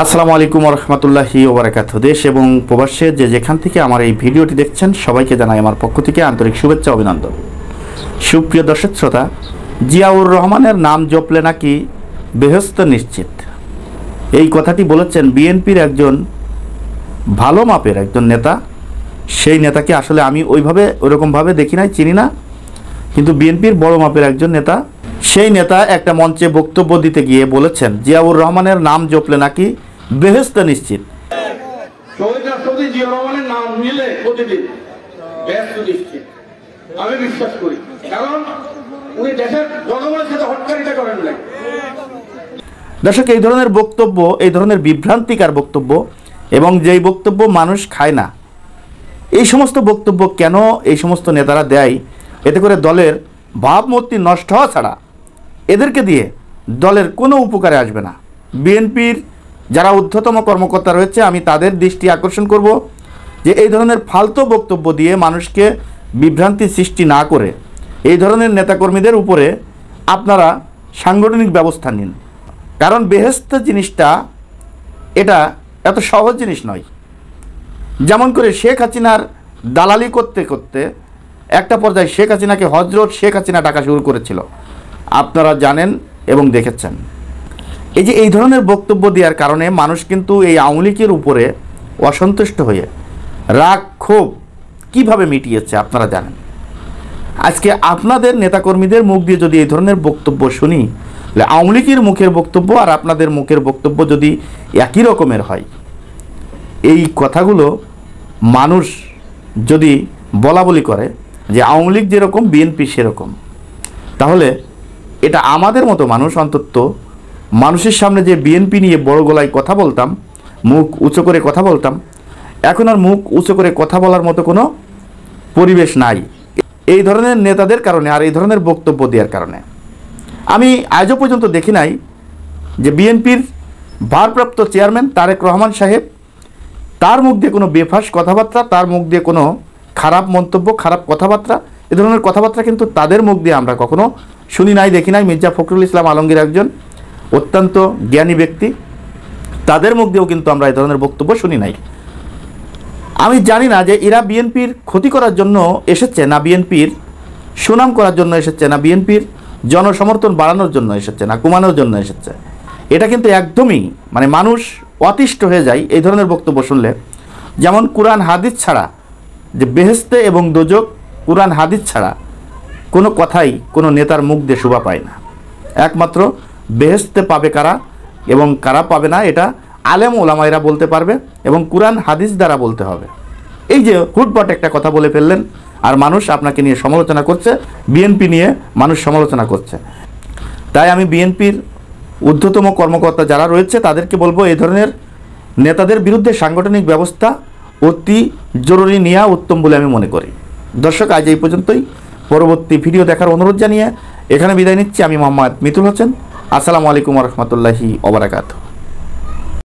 আসসালামু আলাইকুম রহমতুল্লাহি ওবারাকাতুহু। দেশ এবং প্রবাসে যে যেখান থেকে আমার এই ভিডিওটি দেখছেন সবাইকে জানাই আমার পক্ষ থেকে আন্তরিক শুভেচ্ছা অভিনন্দন। সুপ্রিয় দর্শক শ্রোতা, জিয়াউর রহমানের নাম জপলে নাকি বেহেশত নিশ্চিত, এই কথাটি বলেছেন বিএনপির একজন ভালো মাপের একজন নেতা। সেই নেতাকে আসলে আমি ওইরকমভাবে দেখি নাই, চিনি না, কিন্তু বিএনপির বড় মাপের একজন নেতা। সেই নেতা একটা মঞ্চে বক্তব্য দিতে গিয়ে বলেছেন জিয়াউর রহমানের নাম জপলে নাকি বেহেশত নিশ্চিত। শহীদ রাষ্ট্রপতি জিয়াউর রহমানের নাম নিলে প্রতিদিন বেহেশত নিশ্চিত আমি বিশ্বাস করি, কারণ উনি দেশের জনগণের সাথে হটকারিতা করেন নাই। দর্শক, এই ধরনের বক্তব্য, এই ধরনের বিভ্রান্তিকর বক্তব্য এবং যেই বক্তব্য মানুষ খায় না, এই সমস্ত বক্তব্য কেন এই সমস্ত নেতারা দেয়? এতে করে দলের ভাবমূর্তি নষ্ট হওয়া ছাড়া এদেরকে দিয়ে দলের কোনো উপকারে আসবে না। বিএনপির যারা ঊর্ধ্বতম কর্মকর্তা রয়েছে, আমি তাদের দৃষ্টি আকর্ষণ করব যে এই ধরনের ফালতু বক্তব্য দিয়ে মানুষকে বিভ্রান্তি সৃষ্টি না করে এই ধরনের নেতাকর্মীদের উপরে আপনারা সাংগঠনিক ব্যবস্থা নিন। কারণ বেহেশত জিনিসটা এটা এত সহজ জিনিস নয়। যেমন করে শেখ হাসিনার দালালি করতে করতে একটা পর্যায়ে শেখ হাসিনাকে হজরত শেখ হাসিনা ডাকা শুরু করেছিল, আপনারা জানেন এবং দেখেছেন। এই ধরনের বক্তব্য দেওয়ার কারণে মানুষ কিন্তু এই আওয়ামী লীগের উপরে অসন্তুষ্ট হয়ে রাগ ক্ষোভ কীভাবে মিটিয়েছে আপনারা জানেন। আজকে আপনাদের নেতাকর্মীদের মুখ দিয়ে যদি এই ধরনের বক্তব্য শুনি, তাহলে আওয়ামী লীগের মুখের বক্তব্য আর আপনাদের মুখের বক্তব্য যদি একই রকমের হয়, এই কথাগুলো মানুষ যদি বলা বলি করে যে আওয়ামী লীগ যেরকম বিএনপি সেরকম, তাহলে এটা আমাদের মতো মানুষ অন্তত মানুষের সামনে যে বিএনপি নিয়ে বড় গলায় কথা বলতাম, মুখ উঁচু করে কথা বলতাম, এখন আর মুখ উঁচু করে কথা বলার মতো কোনো পরিবেশ নাই এই ধরনের নেতাদের কারণে আর এই ধরনের বক্তব্য দেওয়ার কারণে। আমি আজও পর্যন্ত দেখি নাই যে বিএনপির ভারপ্রাপ্ত চেয়ারম্যান তারেক রহমান সাহেব, তার মুখ দিয়ে কোনো বেফাস কথাবার্তা, তার মুখ দিয়ে কোনো খারাপ মন্তব্য, খারাপ কথাবার্তা, এ ধরনের কথাবার্তা কিন্তু তাদের মুখ দিয়ে আমরা কখনো শুনি নাই, দেখি নাই। মির্জা ফখরুল ইসলাম আলমগীর একজন অত্যন্ত জ্ঞানী ব্যক্তি, তাদের মুখ দিয়েও কিন্তু আমরা এই ধরনের বক্তব্য শুনি নাই। আমি জানি না যে এরা বিএনপির ক্ষতি করার জন্য এসেছে, না বিএনপির সুনাম করার জন্য এসেছে, না বিএনপির জনসমর্থন বাড়ানোর জন্য এসেছে, না কমানোর জন্য এসেছে। এটা কিন্তু একদমই মানুষ অতিষ্ঠ হয়ে যায় এই ধরনের বক্তব্য শুনলে। যেমন কুরআন হাদিস ছাড়া যে বেহেশতে এবং দোজক, কুরআন হাদিস ছাড়া কোনো কথাই কোনো নেতার মুখ দিয়ে শোভা পায় না। একমাত্র বেহেশতে পাবে কারা এবং কারা পাবে না, এটা আলেম ওলামাইরা বলতে পারবে এবং কুরআন হাদিস দ্বারা বলতে হবে। এই যে হুটপাট একটা কথা বলে ফেললেন আর মানুষ আপনাকে নিয়ে সমালোচনা করছে, বিএনপি নিয়ে মানুষ সমালোচনা করছে। তাই আমি বিএনপির ঊর্ধ্বতম কর্মকর্তা যারা রয়েছে তাদেরকে বলবো, এই ধরনের নেতাদের বিরুদ্ধে সাংগঠনিক ব্যবস্থা অতি জরুরি নেওয়া উত্তম বলে আমি মনে করি। দর্শক, আজ এই পর্যন্তই। পরবর্তী ভিডিও দেখার অনুরোধ জানিয়ে এখানে বিদায় নিচ্ছি। আমি মোহাম্মদ মিতুল হোসেন। আসসালামু আলাইকুম রহমতুল্লাহি ওবারাকাতুহু।